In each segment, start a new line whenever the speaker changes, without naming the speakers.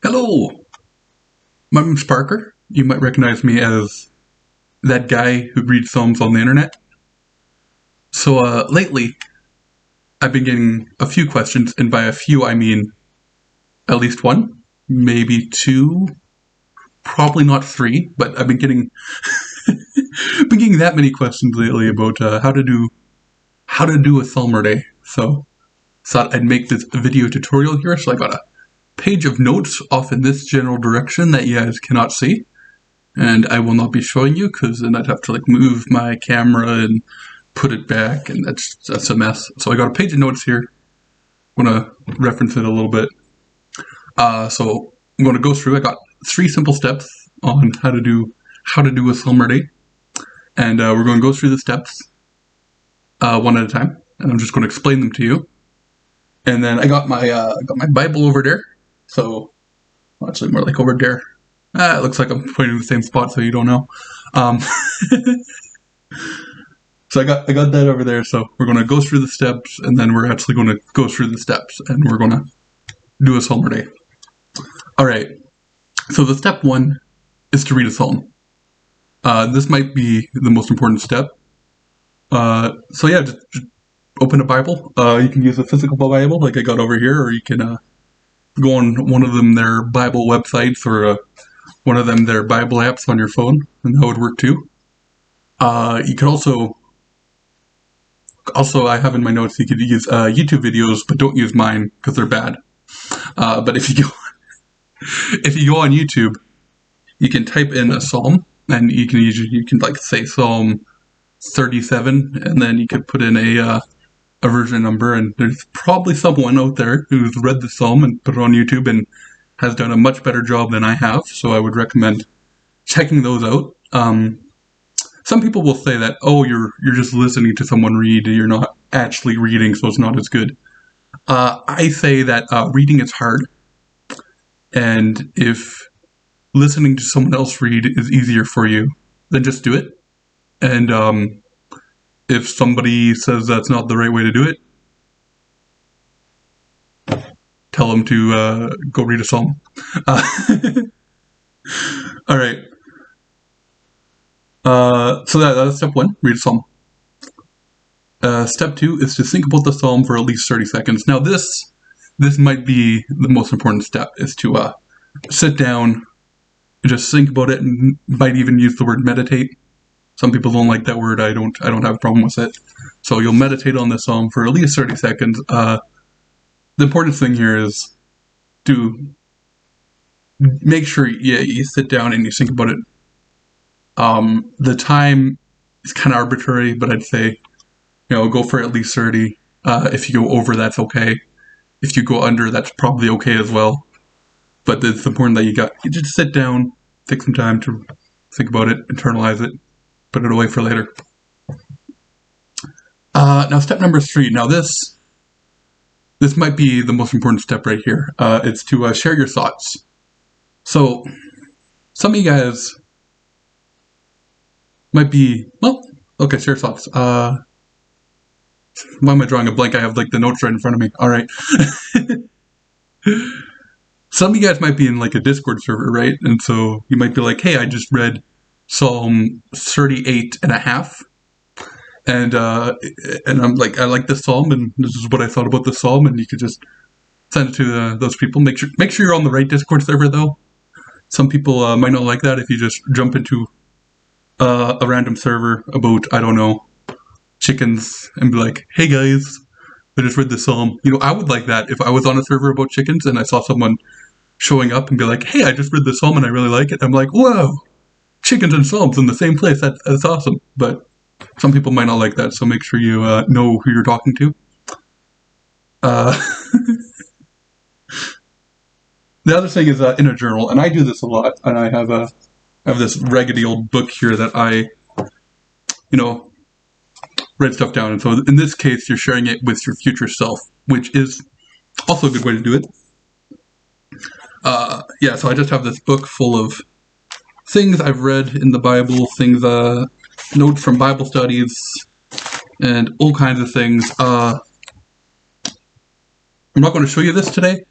Hello, my name's Parker. You might recognize me as that guy who reads Psalms on the internet. So lately, I've been getting a few questions, and by a few I mean at least one, maybe two, probably not three, but I've been getting been getting that many questions lately about how to do a Psalmurday. So thought I'd make this video tutorial here. So I got a page of notes off in this general direction that you guys cannot see, and I will not be showing you because then I'd have to move my camera and put it back, and that's a mess. So I got a page of notes here. I'm gonna reference it a little bit. So I'm gonna go through. I got 3 simple steps on how to do a Psalmurday, and we're going to go through the steps one at a time, and I'm just going to explain them to you. And then I got my Bible over there. So, well, actually, more like over there. It looks like I'm pointing to the same spot, so you don't know. So I got that over there. So we're going to go through the steps, and then we're actually going to go through the steps, and we're going to do a Psalmurday. All right. So the step 1 is to read a psalm. This might be the most important step. So yeah, just open a Bible. You can use a physical Bible like I got over here, or you can go on one of them their Bible websites or one of them their Bible apps on your phone, and that would work too. You could also I have in my notes you could use YouTube videos, but don't use mine because they're bad. But if you go on YouTube, you can type in a psalm, and you can say Psalm 37, and then you could put in a version number, and there's probably someone out there who's read the psalm and put it on YouTube and has done a much better job than I have, so I would recommend checking those out. Some people will say that, oh, you're just listening to someone read, you're not actually reading, so it's not as good. I say that reading is hard, and if listening to someone else read is easier for you, then just do it. And if somebody says that's not the right way to do it, tell them to go read a psalm. All right. So that's step 1, read a psalm. Step 2 is to think about the psalm for at least 30 seconds. Now this might be the most important step, is to sit down and just think about it, and might even use the word meditate. Some people don't like that word. I don't have a problem with it. So you'll meditate on the psalm for at least 30 seconds. The important thing here is to make sure you sit down and you think about it. The time is kind of arbitrary, but I'd say, go for at least 30. If you go over, that's okay. If you go under, that's probably okay as well. But it's important that you just sit down, take some time to think about it, internalize it, put it away for later. Now step number 3. Now this might be the most important step right here. It's to share your thoughts. So some of you guys might be, share thoughts. Why am I drawing a blank? I have the notes right in front of me. All right. Some of you guys might be in a Discord server, right? And so you might be like, hey, I just read Psalm 38.5, and I'm like, I like this psalm, and this is what I thought about the psalm, and you could just send it to those people. Make sure you're on the right Discord server, though. Some people might not like that if you just jump into a random server about, I don't know, chickens, and be like, hey guys, I just read the psalm. I would like that if I was on a server about chickens and I saw someone showing up and be like, hey, I just read the psalm and I really like it. I'm like, whoa, chickens and psalms in the same place. That's awesome. But some people might not like that, so make sure you know who you're talking to. The other thing is in a journal, and I do this a lot, and I have this raggedy old book here that I, write stuff down. And so in this case, you're sharing it with your future self, which is also a good way to do it. So I just have this book full of things I've read in the Bible, notes from Bible studies, and all kinds of things. I'm not going to show you this today,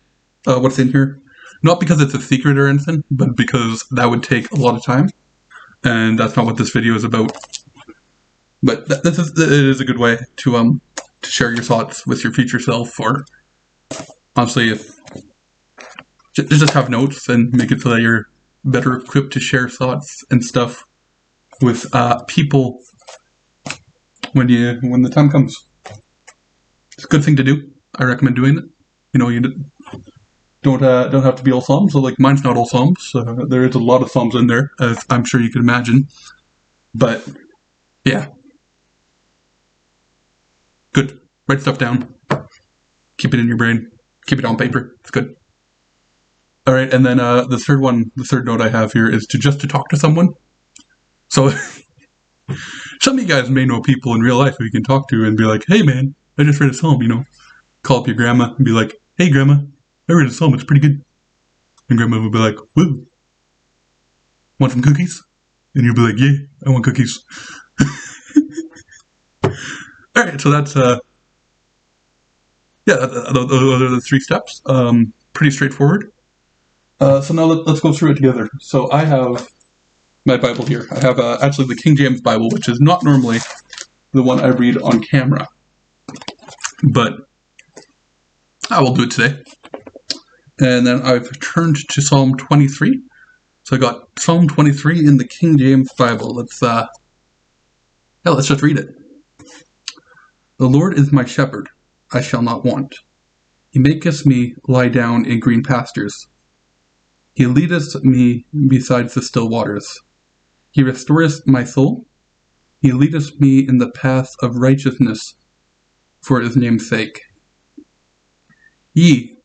what's in here, Not because it's a secret or anything, but because that would take a lot of time, and that's not what this video is about. But it is a good way to share your thoughts with your future self, or honestly, if just have notes and make it so that you're better equipped to share thoughts and stuff with people when the time comes. It's a good thing to do. I recommend doing it. You don't have to be all Psalms. So like mine's not all Psalms. There is a lot of Psalms in there, as I'm sure you can imagine. But yeah, good. Write stuff down. Keep it in your brain. Keep it on paper. It's good. All right, and then the third note I have here is to talk to someone. So some of you guys may know people in real life who you can talk to and be like, "Hey man, I just read a psalm." Call up your grandma and be like, "Hey grandma, I read a psalm. It's pretty good." And grandma will be like, "Woo, want some cookies?" And you'll be like, "Yeah, I want cookies." All right, so that's those are the 3 steps. Pretty straightforward. So now let's go through it together. So I have my Bible here. I have actually the King James Bible, which is not normally the one I read on camera, but I will do it today. And then I've turned to Psalm 23. So I got Psalm 23 in the King James Bible. Let's just read it. The Lord is my shepherd, I shall not want. He maketh me lie down in green pastures. He leadeth me beside the still waters. He restoreth my soul. He leadeth me in the path of righteousness for his name's sake. Yea,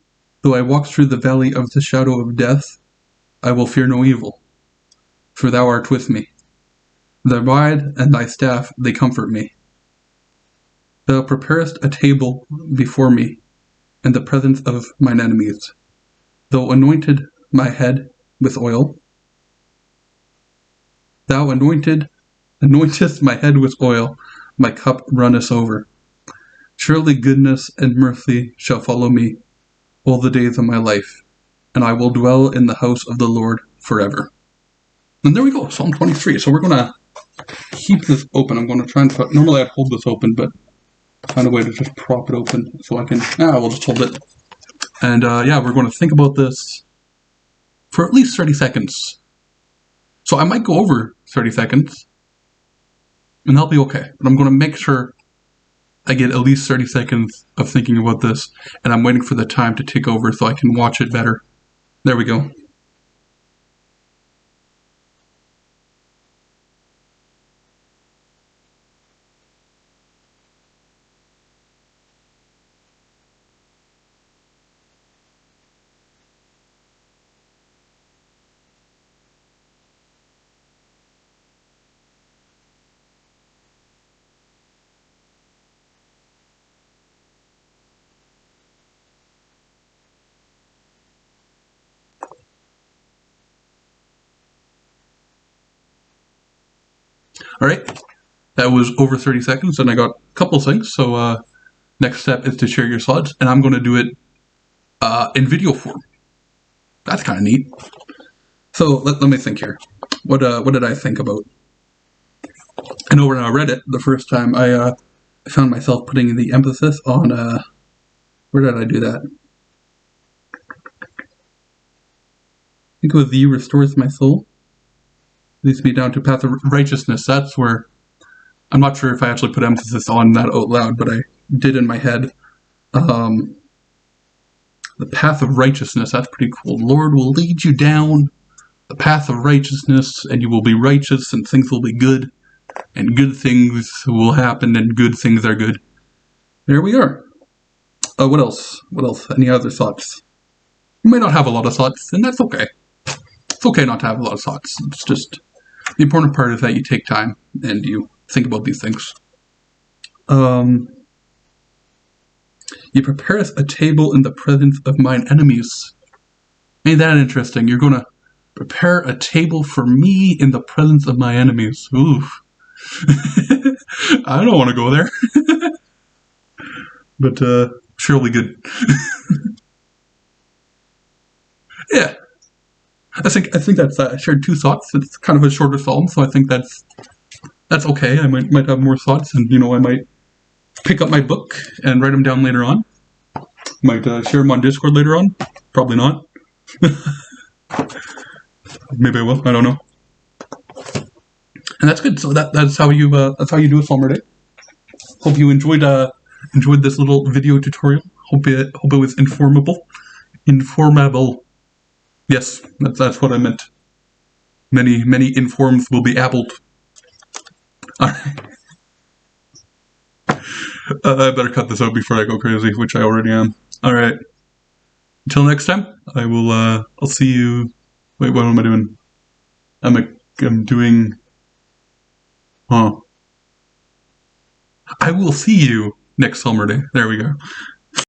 though I walk through the valley of the shadow of death, I will fear no evil, for thou art with me. Thy rod and thy staff, they comfort me. Thou preparest a table before me in the presence of mine enemies. Thou anointed my head with oil. Thou anointest my head with oil, my cup runneth over. Surely goodness and mercy shall follow me all the days of my life, and I will dwell in the house of the Lord forever. And there we go, Psalm 23. So we're going to keep this open. I'm going to try and normally I'd hold this open, but find a way to just prop it open so I can, we'll just hold it. And we're going to think about this for at least 30 seconds. So I might go over 30 seconds, and that'll be okay. But I'm going to make sure I get at least 30 seconds of thinking about this, and I'm waiting for the time to tick over so I can watch it better. There we go. All right, that was over 30 seconds, and I got a couple things. So next step is to share your thoughts, and I'm going to do it in video form. That's kind of neat. So let me think here. What did I think about? I know when I read it the first time, I found myself putting the emphasis on where did I do that? I think it was "Thee restores my soul, leads me down to path of righteousness." That's where I'm not sure if I actually put emphasis on that out loud, but I did in my head. The path of righteousness, that's pretty cool. The Lord will lead you down the path of righteousness, and you will be righteous, and things will be good, and good things will happen, and good things are good. There we are. What else? Any other thoughts? You might not have a lot of thoughts, and that's okay. It's okay not to have a lot of thoughts. It's just, the important part is that you take time, and you think about these things. You prepare a table in the presence of mine enemies. Ain't that interesting? You're going to prepare a table for me in the presence of my enemies. Oof. I don't want to go there. But sure will be good. Yeah, I think that's shared two thoughts. It's kind of a shorter psalm, so I think that's okay. I might have more thoughts, and I might pick up my book and write them down later on. Might share them on Discord later on. Probably not. Maybe I will. I don't know. And that's good. So that's how you do a Psalmurday. Hope you enjoyed this little video tutorial. Hope it was informable. Yes, that's what I meant. Many informs will be appled. All right. I better cut this out before I go crazy, which I already am. All right. Until next time, I'll see you. Wait, what am I doing? I'm doing. Huh. I will see you next Summer Day. There we go.